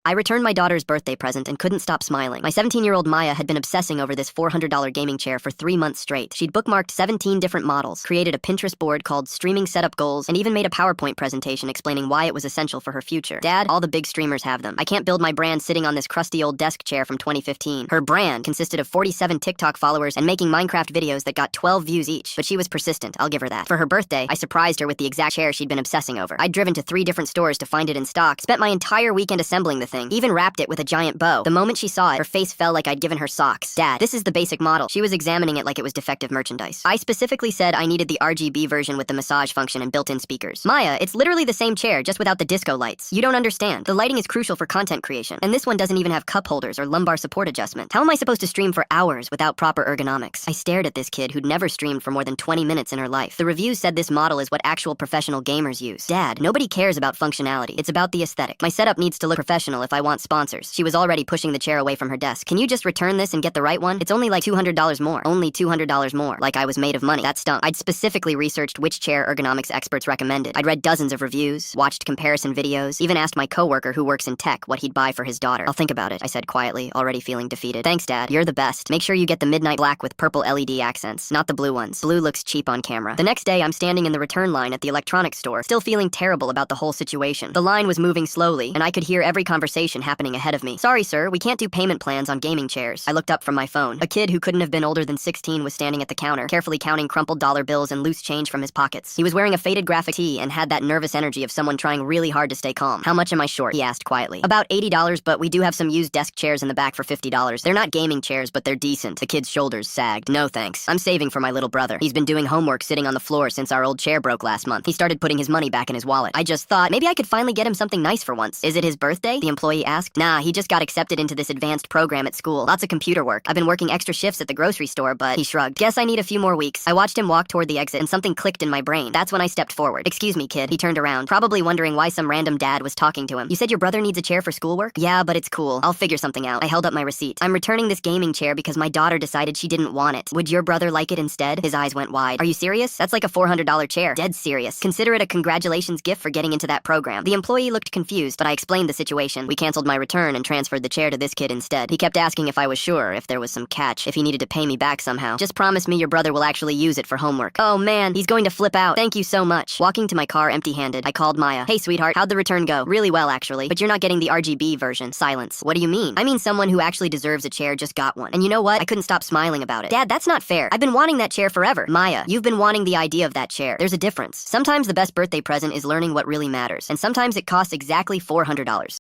I returned my daughter's birthday present and couldn't stop smiling. My 17-year-old Maya had been obsessing over this $400 gaming chair for 3 months straight. She'd bookmarked 17 different models, created a Pinterest board called Streaming Setup Goals, and even made a PowerPoint presentation explaining why it was essential for her future. Dad, all the big streamers have them. I can't build my brand sitting on this crusty old desk chair from 2015. Her brand consisted of 47 TikTok followers and making Minecraft videos that got 12 views each. But she was persistent, I'll give her that. For her birthday, I surprised her with the exact chair she'd been obsessing over. I'd driven to 3 different stores to find it in stock, spent my entire weekend assembling the thing, even wrapped it with a giant bow. The moment she saw it, her face fell like I'd given her socks. Dad, this is the basic model. She was examining it like it was defective merchandise. I specifically said I needed the RGB version with the massage function and built-in speakers. Maya, it's literally the same chair, just without the disco lights. You don't understand. The lighting is crucial for content creation, and this one doesn't even have cup holders or lumbar support adjustment. How am I supposed to stream for hours without proper ergonomics? I stared at this kid who'd never streamed for more than 20 minutes in her life. The reviews said this model is what actual professional gamers use. Dad, nobody cares about functionality. It's about the aesthetic. My setup needs to look professional if I want sponsors. She was already pushing the chair away from her desk. Can you just return this and get the right one? It's only like $200 more. Only $200 more. Like I was made of money. That stunk. I'd specifically researched which chair ergonomics experts recommended. I'd read dozens of reviews, watched comparison videos, even asked my coworker who works in tech what he'd buy for his daughter. I'll think about it, I said quietly, already feeling defeated. Thanks, Dad. You're the best. Make sure you get the midnight black with purple LED accents, not the blue ones. Blue looks cheap on camera. The next day, I'm standing in the return line at the electronics store, still feeling terrible about the whole situation. The line was moving slowly, and I could hear every conversation happening ahead of me. Sorry, sir, we can't do payment plans on gaming chairs. I looked up from my phone. A kid who couldn't have been older than 16 was standing at the counter, carefully counting crumpled dollar bills and loose change from his pockets. He was wearing a faded graphic tee and had that nervous energy of someone trying really hard to stay calm. How much am I short? He asked quietly. About $80, but we do have some used desk chairs in the back for $50. They're not gaming chairs, but they're decent. The kid's shoulders sagged. No thanks. I'm saving for my little brother. He's been doing homework sitting on the floor since our old chair broke last month. He started putting his money back in his wallet. I just thought maybe I could finally get him something nice for once. Is it his birthday? The employee asked. Nah, he just got accepted into this advanced program at school. Lots of computer work. I've been working extra shifts at the grocery store, but he shrugged. Guess I need a few more weeks. I watched him walk toward the exit and something clicked in my brain. That's when I stepped forward. Excuse me, kid. He turned around, probably wondering why some random dad was talking to him. You said your brother needs a chair for schoolwork? Yeah, but it's cool. I'll figure something out. I held up my receipt. I'm returning this gaming chair because my daughter decided she didn't want it. Would your brother like it instead? His eyes went wide. Are you serious? That's like a $400 chair. Dead serious. Consider it a congratulations gift for getting into that program. The employee looked confused, but I explained the situation. We canceled my return and transferred the chair to this kid instead. He kept asking if I was sure, if there was some catch, if he needed to pay me back somehow. Just promise me your brother will actually use it for homework. Oh man, he's going to flip out. Thank you so much. Walking to my car empty-handed, I called Maya. Hey sweetheart, how'd the return go? Really well actually, but you're not getting the RGB version. Silence. What do you mean? I mean someone who actually deserves a chair just got one. And you know what? I couldn't stop smiling about it. Dad, that's not fair. I've been wanting that chair forever. Maya, you've been wanting the idea of that chair. There's a difference. Sometimes the best birthday present is learning what really matters, and sometimes it costs exactly $400.